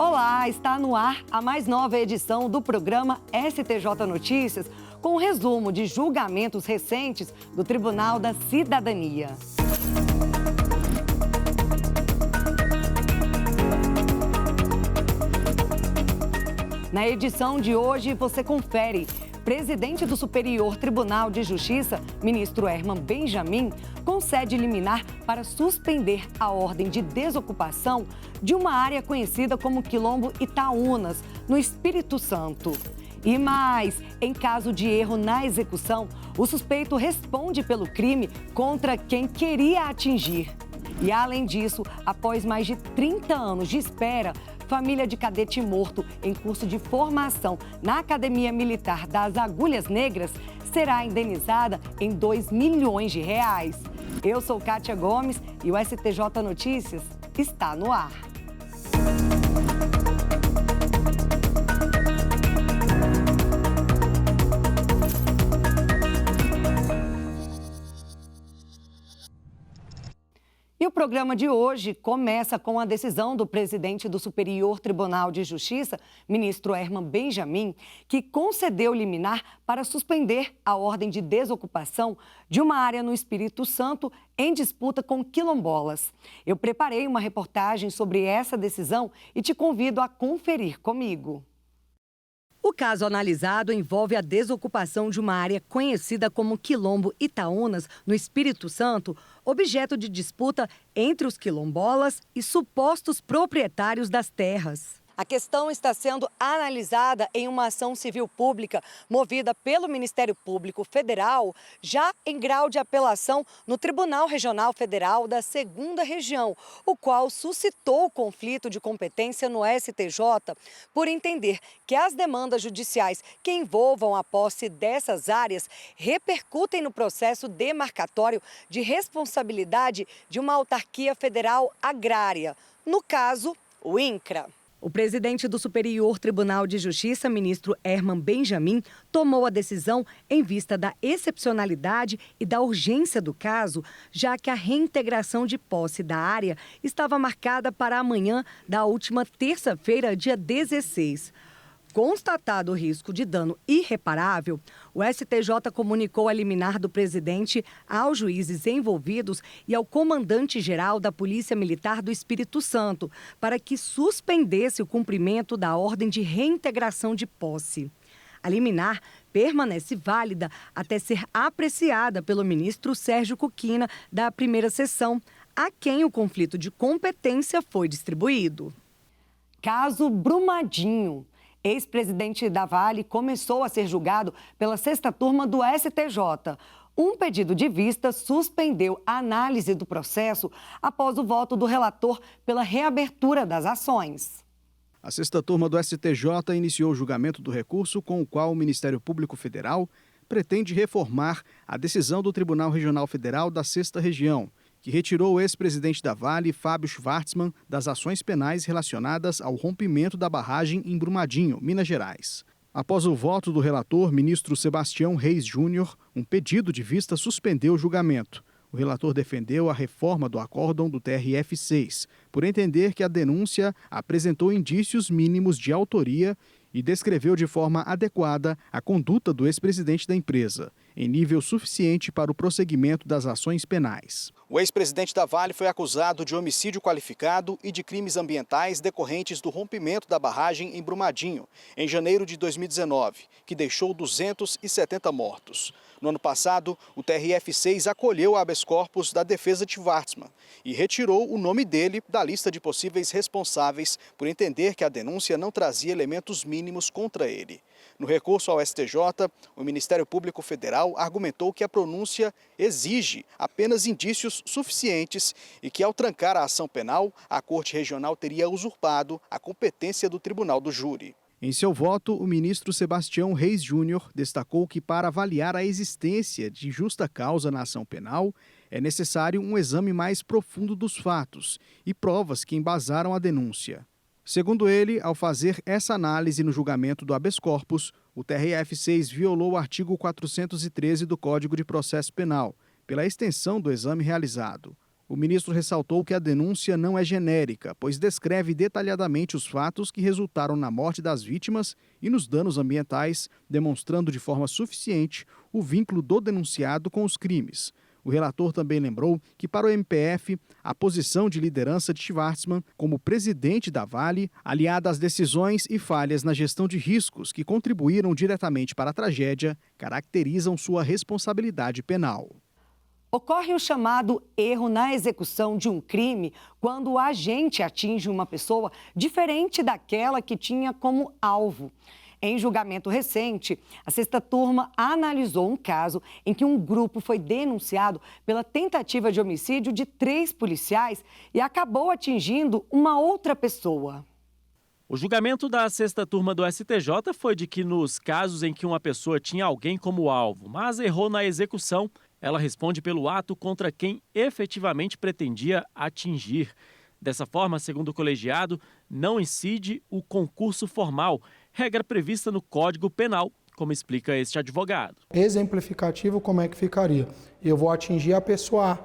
Olá, está no ar a mais nova edição do programa STJ Notícias, com um resumo de julgamentos recentes do Tribunal da Cidadania. Na edição de hoje, você confere. Presidente do Superior Tribunal de Justiça, ministro Herman Benjamin, concede liminar para suspender a ordem de desocupação de uma área conhecida como Quilombo Itaúnas, no Espírito Santo. E mais, em caso de erro na execução, o suspeito responde pelo crime contra quem queria atingir. E além disso, após mais de 30 anos de espera, família de cadete morto em curso de formação na Academia Militar das Agulhas Negras será indenizada em R$2 milhões. Eu sou Kátia Gomes e o STJ Notícias está no ar. E o programa de hoje começa com a decisão do presidente do Superior Tribunal de Justiça, ministro Herman Benjamin, que concedeu liminar para suspender a ordem de desocupação de uma área no Espírito Santo em disputa com quilombolas. Eu preparei uma reportagem sobre essa decisão e te convido a conferir comigo. O caso analisado envolve a desocupação de uma área conhecida como Quilombo Itaúnas, no Espírito Santo, objeto de disputa entre os quilombolas e supostos proprietários das terras. A questão está sendo analisada em uma ação civil pública movida pelo Ministério Público Federal, já em grau de apelação no Tribunal Regional Federal da 2ª Região, o qual suscitou o conflito de competência no STJ por entender que as demandas judiciais que envolvam a posse dessas áreas repercutem no processo demarcatório de responsabilidade de uma autarquia federal agrária, no caso, o INCRA. O presidente do Superior Tribunal de Justiça, ministro Herman Benjamin, tomou a decisão em vista da excepcionalidade e da urgência do caso, já que a reintegração de posse da área estava marcada para amanhã da última terça-feira, dia 16. Constatado o risco de dano irreparável, o STJ comunicou a liminar do presidente aos juízes envolvidos e ao comandante-geral da Polícia Militar do Espírito Santo para que suspendesse o cumprimento da ordem de reintegração de posse. A liminar permanece válida até ser apreciada pelo ministro Sérgio Cuquina da primeira sessão, a quem o conflito de competência foi distribuído. Caso Brumadinho. Ex-presidente da Vale começou a ser julgado pela 6ª turma do STJ. Um pedido de vista suspendeu a análise do processo após o voto do relator pela reabertura das ações. A 6ª turma do STJ iniciou o julgamento do recurso com o qual o Ministério Público Federal pretende reformar a decisão do Tribunal Regional Federal da 6ª Região, que retirou o ex-presidente da Vale, Fábio Schvartzman, das ações penais relacionadas ao rompimento da barragem em Brumadinho, Minas Gerais. Após o voto do relator, ministro Sebastião Reis Júnior, um pedido de vista suspendeu o julgamento. O relator defendeu a reforma do acórdão do TRF-6, por entender que a denúncia apresentou indícios mínimos de autoria e descreveu de forma adequada a conduta do ex-presidente da empresa, em nível suficiente para o prosseguimento das ações penais. O ex-presidente da Vale foi acusado de homicídio qualificado e de crimes ambientais decorrentes do rompimento da barragem em Brumadinho, em janeiro de 2019, que deixou 270 mortos. No ano passado, o TRF-6 acolheu o habeas corpus da defesa de Schvartzman e retirou o nome dele da lista de possíveis responsáveis por entender que a denúncia não trazia elementos mínimos contra ele. No recurso ao STJ, o Ministério Público Federal argumentou que a pronúncia exige apenas indícios suficientes e que, ao trancar a ação penal, a Corte Regional teria usurpado a competência do Tribunal do Júri. Em seu voto, o ministro Sebastião Reis Júnior destacou que, para avaliar a existência de justa causa na ação penal, é necessário um exame mais profundo dos fatos e provas que embasaram a denúncia. Segundo ele, ao fazer essa análise no julgamento do habeas corpus, o TRF-6 violou o artigo 413 do Código de Processo Penal, pela extensão do exame realizado. O ministro ressaltou que a denúncia não é genérica, pois descreve detalhadamente os fatos que resultaram na morte das vítimas e nos danos ambientais, demonstrando de forma suficiente o vínculo do denunciado com os crimes. O relator também lembrou que, para o MPF, a posição de liderança de Schwartzman como presidente da Vale, aliada às decisões e falhas na gestão de riscos que contribuíram diretamente para a tragédia, caracterizam sua responsabilidade penal. Ocorre o chamado erro na execução de um crime quando o agente atinge uma pessoa diferente daquela que tinha como alvo. Em julgamento recente, a sexta turma analisou um caso em que um grupo foi denunciado pela tentativa de homicídio de 3 policiais e acabou atingindo uma outra pessoa. O julgamento da sexta turma do STJ foi de que nos casos em que uma pessoa tinha alguém como alvo, mas errou na execução, ela responde pelo ato contra quem efetivamente pretendia atingir. Dessa forma, segundo o colegiado, não incide o concurso formal, regra prevista no Código Penal, como explica este advogado. Exemplificativo, como é que ficaria? Eu vou atingir a pessoa A,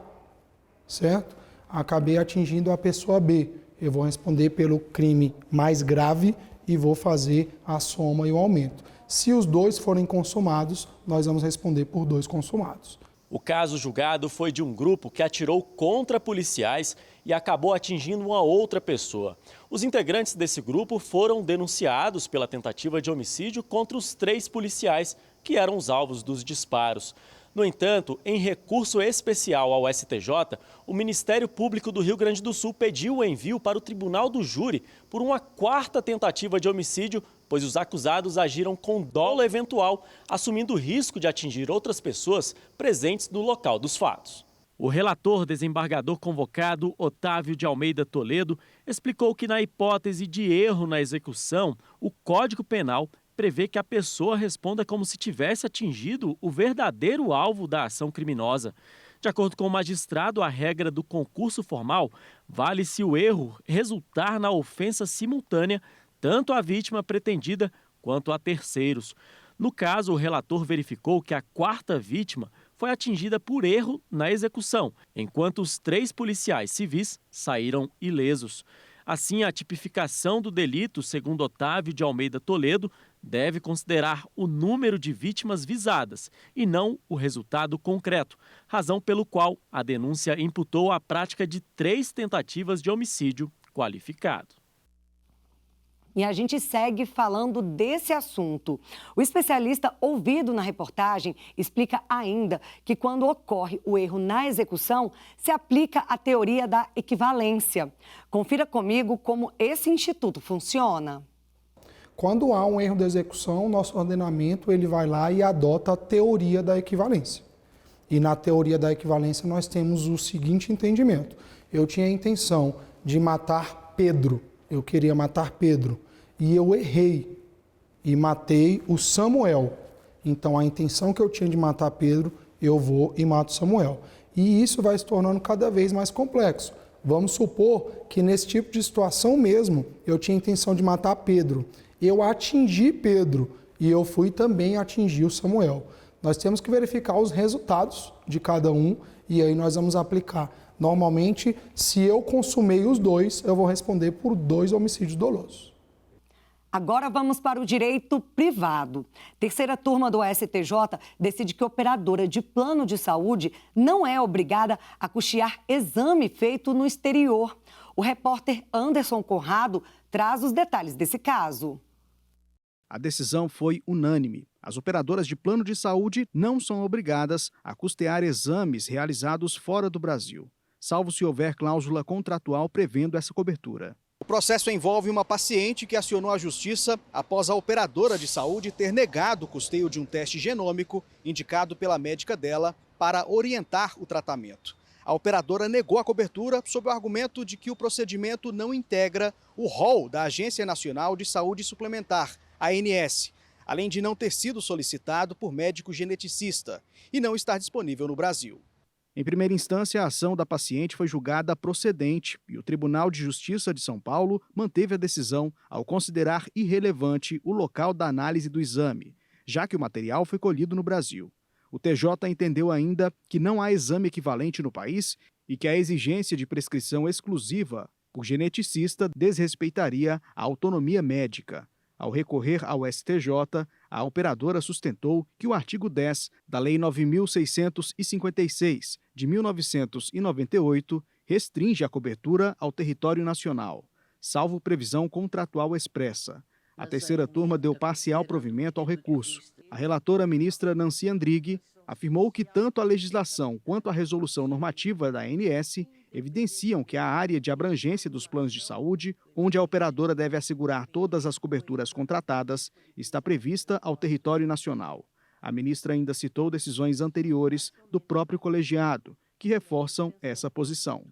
certo? Acabei atingindo a pessoa B. Eu vou responder pelo crime mais grave e vou fazer a soma e o aumento. Se os dois forem consumados, nós vamos responder por 2 consumados. O caso julgado foi de um grupo que atirou contra policiais e acabou atingindo uma outra pessoa. Os integrantes desse grupo foram denunciados pela tentativa de homicídio contra os 3 policiais que eram os alvos dos disparos. No entanto, em recurso especial ao STJ, o Ministério Público do Rio Grande do Sul pediu o envio para o Tribunal do Júri por uma 4ª tentativa de homicídio, pois os acusados agiram com dolo eventual, assumindo o risco de atingir outras pessoas presentes no local dos fatos. O relator desembargador convocado, Otávio de Almeida Toledo, explicou que na hipótese de erro na execução, o Código Penal prevê que a pessoa responda como se tivesse atingido o verdadeiro alvo da ação criminosa. De acordo com o magistrado, a regra do concurso formal vale se o erro resultar na ofensa simultânea tanto à vítima pretendida quanto a terceiros. No caso, o relator verificou que a 4ª vítima foi atingida por erro na execução, enquanto os 3 policiais civis saíram ilesos. Assim, a tipificação do delito, segundo Otávio de Almeida Toledo, deve considerar o número de vítimas visadas e não o resultado concreto, razão pelo qual a denúncia imputou a prática de 3 tentativas de homicídio qualificado. E a gente segue falando desse assunto. O especialista ouvido na reportagem explica ainda que quando ocorre o erro na execução, se aplica a teoria da equivalência. Confira comigo como esse instituto funciona. Quando há um erro de execução, nosso ordenamento ele vai lá e adota a teoria da equivalência. E na teoria da equivalência nós temos o seguinte entendimento. Eu tinha a intenção de matar Pedro, eu queria matar Pedro, e eu errei e matei o Samuel. Então a intenção que eu tinha de matar Pedro, eu vou e mato Samuel. E isso vai se tornando cada vez mais complexo. Vamos supor que nesse tipo de situação mesmo, eu tinha a intenção de matar Pedro. Eu atingi Pedro e eu fui também atingir o Samuel. Nós temos que verificar os resultados de cada um e aí nós vamos aplicar. Normalmente, se eu consumei os 2, eu vou responder por 2 homicídios dolosos. Agora vamos para o direito privado. Terceira turma do STJ decide que operadora de plano de saúde não é obrigada a custear exame feito no exterior. O repórter Anderson Conrado traz os detalhes desse caso. A decisão foi unânime. As operadoras de plano de saúde não são obrigadas a custear exames realizados fora do Brasil, salvo se houver cláusula contratual prevendo essa cobertura. O processo envolve uma paciente que acionou a justiça após a operadora de saúde ter negado o custeio de um teste genômico indicado pela médica dela para orientar o tratamento. A operadora negou a cobertura sob o argumento de que o procedimento não integra o rol da Agência Nacional de Saúde Suplementar, ANS, além de não ter sido solicitado por médico geneticista e não estar disponível no Brasil. Em primeira instância, a ação da paciente foi julgada procedente e o Tribunal de Justiça de São Paulo manteve a decisão ao considerar irrelevante o local da análise do exame, já que o material foi colhido no Brasil. O TJ entendeu ainda que não há exame equivalente no país e que a exigência de prescrição exclusiva por geneticista desrespeitaria a autonomia médica. Ao recorrer ao STJ, a operadora sustentou que o artigo 10 da Lei 9.656, de 1998, restringe a cobertura ao território nacional, salvo previsão contratual expressa. A terceira turma deu parcial provimento ao recurso. A relatora ministra Nancy Andrighi afirmou que tanto a legislação quanto a resolução normativa da ANS evidenciam que a área de abrangência dos planos de saúde, onde a operadora deve assegurar todas as coberturas contratadas, está prevista ao território nacional. A ministra ainda citou decisões anteriores do próprio colegiado, que reforçam essa posição.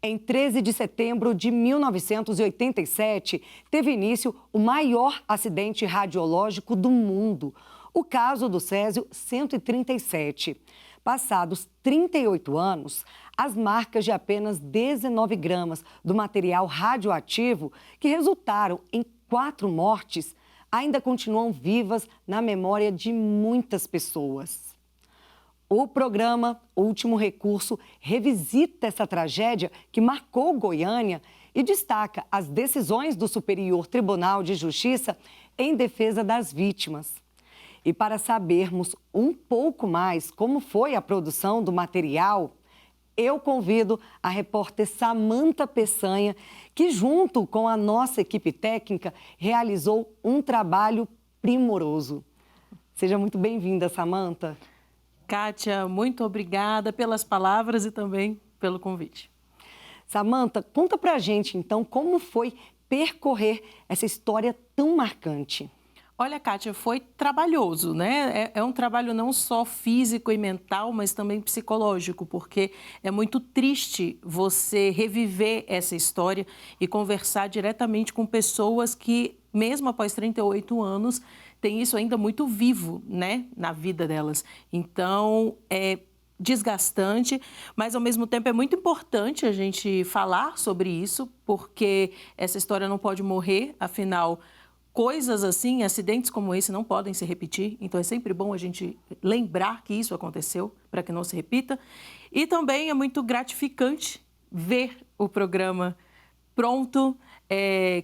Em 13 de setembro de 1987, teve início o maior acidente radiológico do mundo, o caso do Césio 137. Passados 38 anos, as marcas de apenas 19 gramas do material radioativo, que resultaram em 4 mortes, ainda continuam vivas na memória de muitas pessoas. O programa Último Recurso revisita essa tragédia que marcou Goiânia e destaca as decisões do Superior Tribunal de Justiça em defesa das vítimas. E para sabermos um pouco mais como foi a produção do material, eu convido a repórter Samanta Peçanha, que junto com a nossa equipe técnica realizou um trabalho primoroso. Seja muito bem-vinda, Samanta. Kátia, muito obrigada pelas palavras e também pelo convite. Samanta, conta pra gente então como foi percorrer essa história tão marcante. Olha, Kátia, foi trabalhoso, né? É um trabalho não só físico e mental, mas também psicológico, porque é muito triste você reviver essa história e conversar diretamente com pessoas que, mesmo após 38 anos, têm isso ainda muito vivo, né, na vida delas. Então, é desgastante, mas ao mesmo tempo é muito importante a gente falar sobre isso, porque essa história não pode morrer, afinal, coisas assim, acidentes como esse não podem se repetir, então é sempre bom a gente lembrar que isso aconteceu para que não se repita. E também é muito gratificante ver o programa pronto,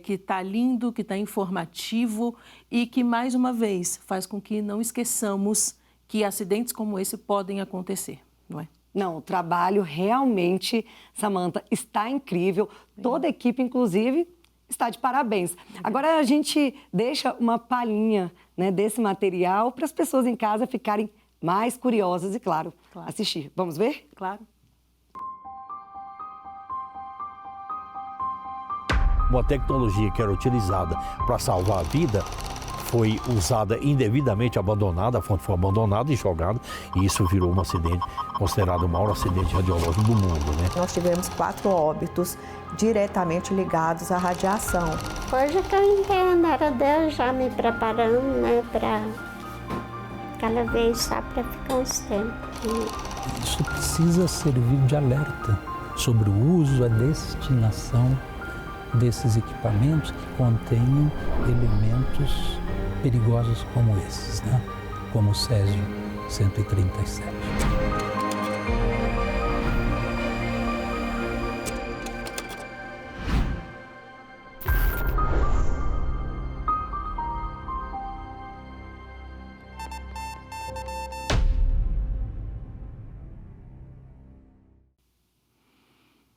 que está lindo, que está informativo e que, mais uma vez, faz com que não esqueçamos que acidentes como esse podem acontecer, não é? Não, o trabalho realmente, Samanta, está incrível. Toda a equipe, inclusive, está de parabéns. Agora a gente deixa uma palhinha, né, desse material para as pessoas em casa ficarem mais curiosas e, claro, assistir. Vamos ver? Claro. Uma tecnologia que era utilizada para salvar a vida foi usada indevidamente, abandonada, a fonte foi abandonada e jogada, e isso virou um acidente, considerado o maior acidente radiológico do mundo, né? Nós tivemos 4 óbitos diretamente ligados à radiação. Hoje que eu entendo, era Deus já me preparando, né, para cada vez só para ficar uns tempos. Isso precisa servir de alerta sobre o uso, a destinação desses equipamentos que contenham elementos perigosos como esses, né? Como o Césio 137.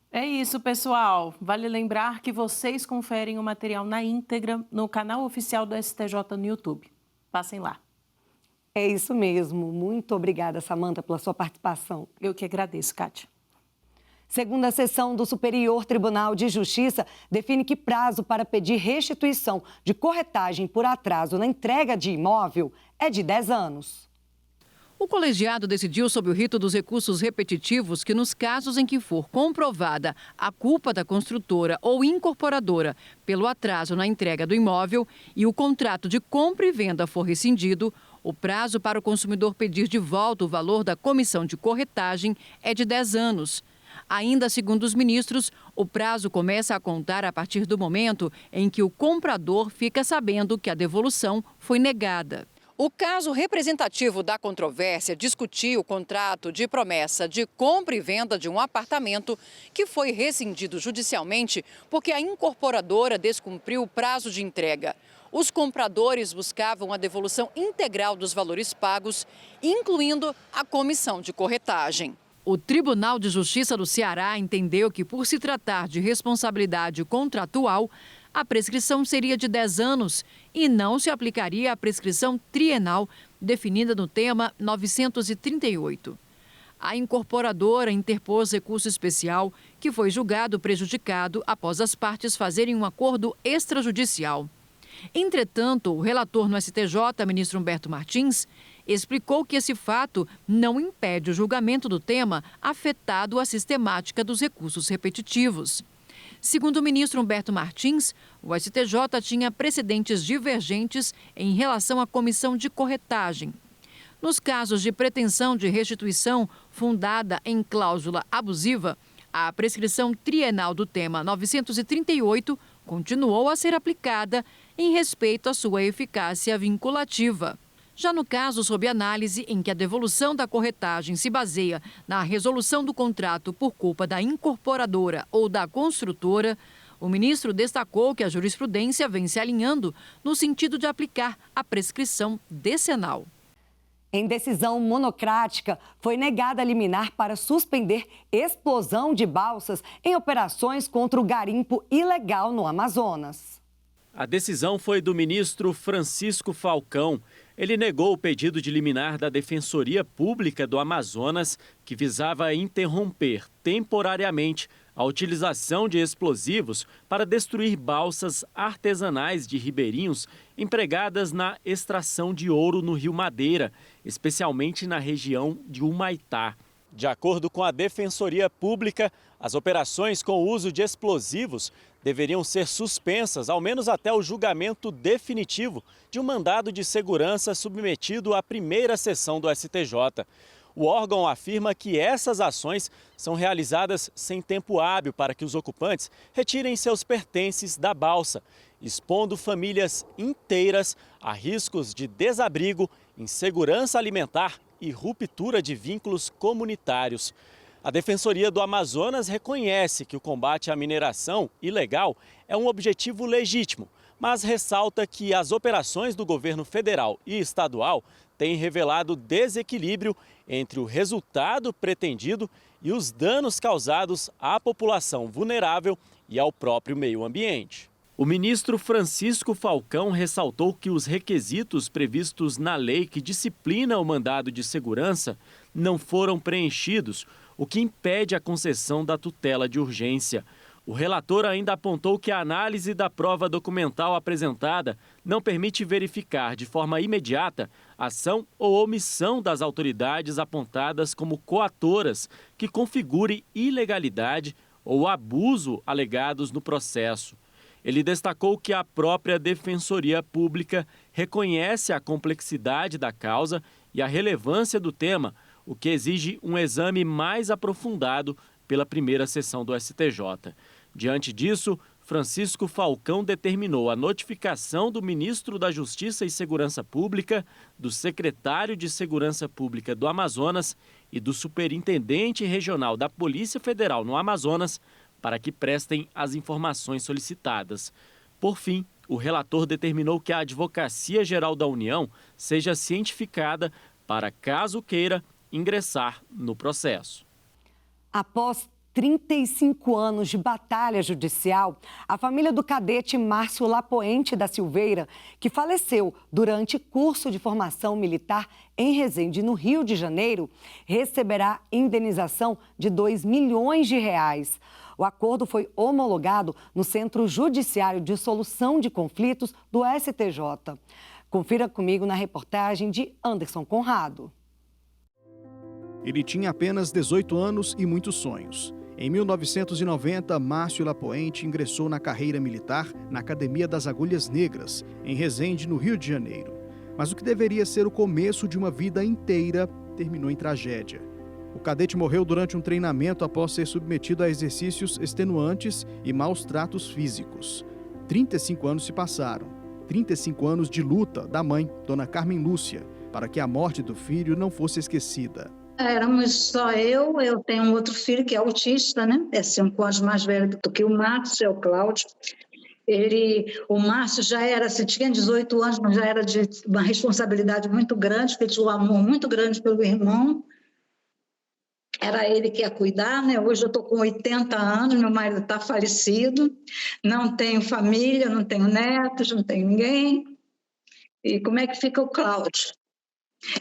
É isso, pessoal. Vale lembrar que vocês conferem o material na íntegra no canal oficial do STJ no YouTube. Passem lá. É isso mesmo. Muito obrigada, Samanta, pela sua participação. Eu que agradeço, Kátia. Segunda sessão do Superior Tribunal de Justiça define que prazo para pedir restituição de corretagem por atraso na entrega de imóvel é de 10 anos. O colegiado decidiu sobre o rito dos recursos repetitivos que, nos casos em que for comprovada a culpa da construtora ou incorporadora pelo atraso na entrega do imóvel e o contrato de compra e venda for rescindido, o prazo para o consumidor pedir de volta o valor da comissão de corretagem é de 10 anos. Ainda segundo os ministros, o prazo começa a contar a partir do momento em que o comprador fica sabendo que a devolução foi negada. O caso representativo da controvérsia discutia o contrato de promessa de compra e venda de um apartamento que foi rescindido judicialmente porque a incorporadora descumpriu o prazo de entrega. Os compradores buscavam a devolução integral dos valores pagos, incluindo a comissão de corretagem. O Tribunal de Justiça do Ceará entendeu que, por se tratar de responsabilidade contratual, a prescrição seria de 10 anos e não se aplicaria à prescrição trienal definida no tema 938. A incorporadora interpôs recurso especial que foi julgado prejudicado após as partes fazerem um acordo extrajudicial. Entretanto, o relator no STJ, ministro Humberto Martins, explicou que esse fato não impede o julgamento do tema afetado a sistemática dos recursos repetitivos. Segundo o ministro Humberto Martins, o STJ tinha precedentes divergentes em relação à comissão de corretagem. Nos casos de pretensão de restituição fundada em cláusula abusiva, a prescrição trienal do tema 938 continuou a ser aplicada em respeito à sua eficácia vinculativa. Já no caso sob análise em que a devolução da corretagem se baseia na resolução do contrato por culpa da incorporadora ou da construtora, o ministro destacou que a jurisprudência vem se alinhando no sentido de aplicar a prescrição decenal. Em decisão monocrática, foi negada a liminar para suspender explosão de balsas em operações contra o garimpo ilegal no Amazonas. A decisão foi do ministro Francisco Falcão. Ele negou o pedido de liminar da Defensoria Pública do Amazonas, que visava interromper temporariamente a utilização de explosivos para destruir balsas artesanais de ribeirinhos empregadas na extração de ouro no Rio Madeira, especialmente na região de Humaitá. De acordo com a Defensoria Pública, as operações com o uso de explosivos deveriam ser suspensas, ao menos até o julgamento definitivo de um mandado de segurança submetido à primeira sessão do STJ. O órgão afirma que essas ações são realizadas sem tempo hábil para que os ocupantes retirem seus pertences da balsa, expondo famílias inteiras a riscos de desabrigo, insegurança alimentar e ruptura de vínculos comunitários. A Defensoria do Amazonas reconhece que o combate à mineração ilegal é um objetivo legítimo, mas ressalta que as operações do governo federal e estadual têm revelado desequilíbrio entre o resultado pretendido e os danos causados à população vulnerável e ao próprio meio ambiente. O ministro Francisco Falcão ressaltou que os requisitos previstos na lei que disciplina o mandado de segurança não foram preenchidos, o que impede a concessão da tutela de urgência. O relator ainda apontou que a análise da prova documental apresentada não permite verificar de forma imediata ação ou omissão das autoridades apontadas como coatoras que configure ilegalidade ou abuso alegados no processo. Ele destacou que a própria Defensoria Pública reconhece a complexidade da causa e a relevância do tema, o que exige um exame mais aprofundado pela primeira sessão do STJ. Diante disso, Francisco Falcão determinou a notificação do ministro da Justiça e Segurança Pública, do secretário de Segurança Pública do Amazonas e do superintendente regional da Polícia Federal no Amazonas para que prestem as informações solicitadas. Por fim, o relator determinou que a Advocacia Geral da União seja cientificada para, caso queira, ingressar no processo. Após 35 anos de batalha judicial, a família do cadete Márcio Lapoente da Silveira, que faleceu durante curso de formação militar em Resende, no Rio de Janeiro, receberá indenização de R$2 milhões. O acordo foi homologado no Centro Judiciário de Solução de Conflitos do STJ. Confira comigo na reportagem de Anderson Conrado. Ele tinha apenas 18 anos e muitos sonhos. Em 1990, Márcio Lapoente ingressou na carreira militar na Academia das Agulhas Negras, em Resende, no Rio de Janeiro. Mas o que deveria ser o começo de uma vida inteira terminou em tragédia. O cadete morreu durante um treinamento após ser submetido a exercícios extenuantes e maus tratos físicos. 35 anos se passaram. 35 anos de luta da mãe, Dona Carmen Lúcia, para que a morte do filho não fosse esquecida. Éramos só eu tenho um outro filho que é autista, né? É 5 anos mais velho do que o Márcio, é o Cláudio. O Márcio já era, se tinha 18 anos, mas já era de uma responsabilidade muito grande, porque tinha um amor muito grande pelo irmão. Era ele que ia cuidar, né? Hoje eu estou com 80 anos, meu marido está falecido, não tenho família, não tenho netos, não tenho ninguém. E como é que fica o Cláudio?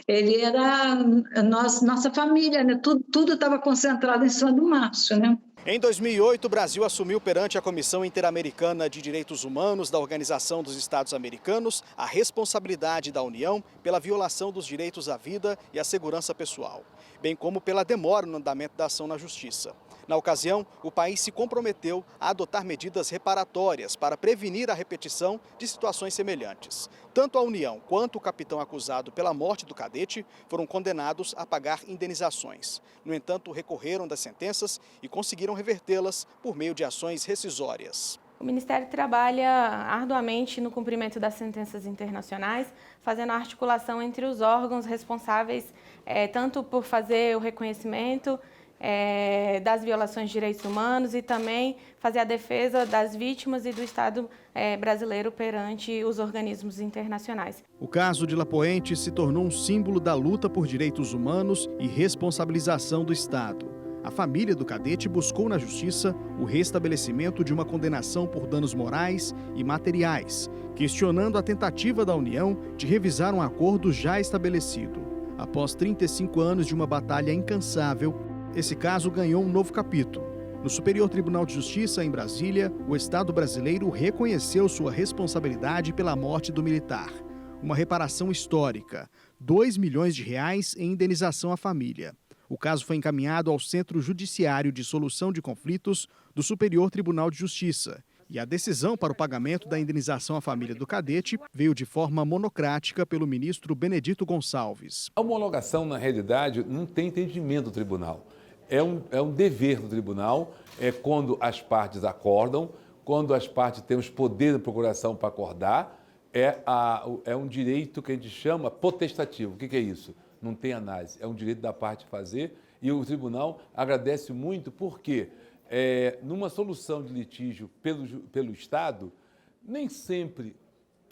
Ele era nossa família, né? Tudo estava concentrado em cima do Márcio, né? Em 2008, o Brasil assumiu perante a Comissão Interamericana de Direitos Humanos da Organização dos Estados Americanos a responsabilidade da União pela violação dos direitos à vida e à segurança pessoal, bem como pela demora no andamento da ação na Justiça. Na ocasião, o país se comprometeu a adotar medidas reparatórias para prevenir a repetição de situações semelhantes. Tanto a União quanto o capitão acusado pela morte do cadete foram condenados a pagar indenizações. No entanto, recorreram das sentenças e conseguiram revertê-las por meio de ações rescisórias. O Ministério trabalha arduamente no cumprimento das sentenças internacionais, fazendo a articulação entre os órgãos responsáveis tanto por fazer o reconhecimento das violações de direitos humanos e também fazer a defesa das vítimas e do Estado brasileiro perante os organismos internacionais. O caso de Lapoente se tornou um símbolo da luta por direitos humanos e responsabilização do Estado. A família do cadete buscou na Justiça o restabelecimento de uma condenação por danos morais e materiais, questionando a tentativa da União de revisar um acordo já estabelecido. Após 35 anos de uma batalha incansável, esse caso ganhou um novo capítulo. No Superior Tribunal de Justiça, em Brasília, o Estado brasileiro reconheceu sua responsabilidade pela morte do militar. Uma reparação histórica, R$2 milhões em indenização à família. O caso foi encaminhado ao Centro Judiciário de Solução de Conflitos do Superior Tribunal de Justiça. E a decisão para o pagamento da indenização à família do cadete veio de forma monocrática pelo ministro Benedito Gonçalves. A homologação, na realidade, não tem entendimento do tribunal. É um dever do tribunal, quando as partes acordam, quando as partes têm os poderes de procuração para acordar, é um direito que a gente chama potestativo. O que é isso? Não tem análise, é um direito da parte fazer e o tribunal agradece muito porque numa solução de litígio pelo Estado, nem sempre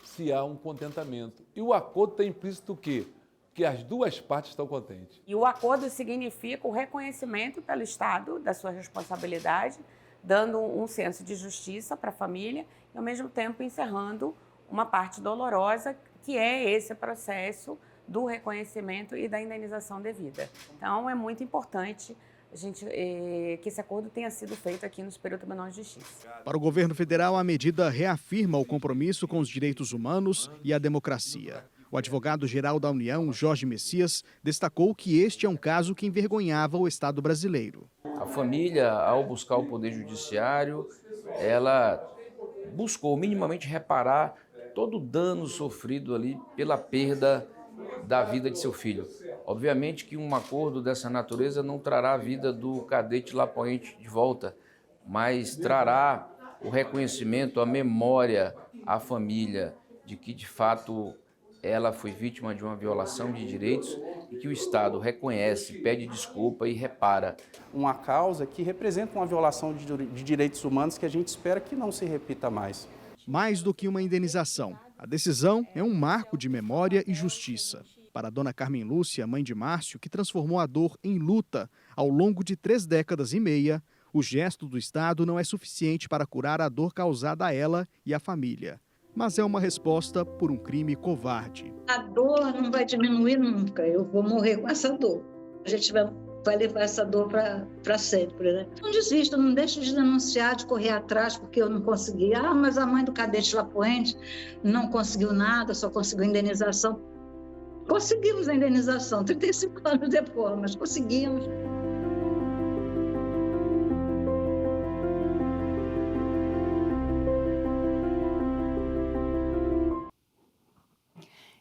se há um contentamento. E o acordo está implícito o quê? Que as duas partes estão contentes. E o acordo significa o reconhecimento pelo Estado da sua responsabilidade, dando um senso de justiça para a família e, ao mesmo tempo, encerrando uma parte dolorosa, que é esse processo do reconhecimento e da indenização devida. Então, é muito importante que esse acordo tenha sido feito aqui no Superior Tribunal de Justiça. Para o governo federal, a medida reafirma o compromisso com os direitos humanos e a democracia. O advogado-geral da União, Jorge Messias, destacou que este é um caso que envergonhava o Estado brasileiro. A família, ao buscar o Poder Judiciário, ela buscou minimamente reparar todo o dano sofrido ali pela perda da vida de seu filho. Obviamente que um acordo dessa natureza não trará a vida do cadete Lapoente de volta, mas trará o reconhecimento, a memória à família de que, de fato, ela foi vítima de uma violação de direitos e que o Estado reconhece, pede desculpa e repara. Uma causa que representa uma violação de direitos humanos que a gente espera que não se repita mais. Mais do que uma indenização, a decisão é um marco de memória e justiça. Para a Dona Carmen Lúcia, mãe de Márcio, que transformou a dor em luta ao longo de 3 décadas e meia, o gesto do Estado não é suficiente para curar a dor causada a ela e à família. Mas é uma resposta por um crime covarde. A dor não vai diminuir nunca, eu vou morrer com essa dor. A gente vai levar essa dor para sempre, né? Não desista, não deixe de denunciar, de correr atrás, porque eu não consegui. Mas a mãe do cadete Lapoente não conseguiu nada, só conseguiu indenização. Conseguimos a indenização, 35 anos depois, mas conseguimos.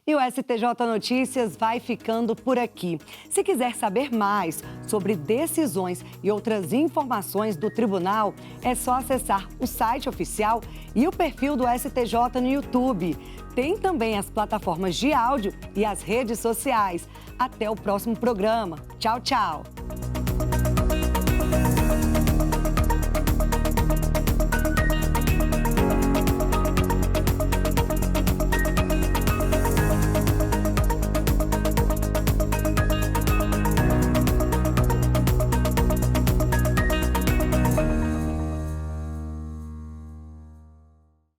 E o STJ Notícias vai ficando por aqui. Se quiser saber mais sobre decisões e outras informações do tribunal, é só acessar o site oficial e o perfil do STJ no YouTube. Tem também as plataformas de áudio e as redes sociais. Até o próximo programa. Tchau, tchau.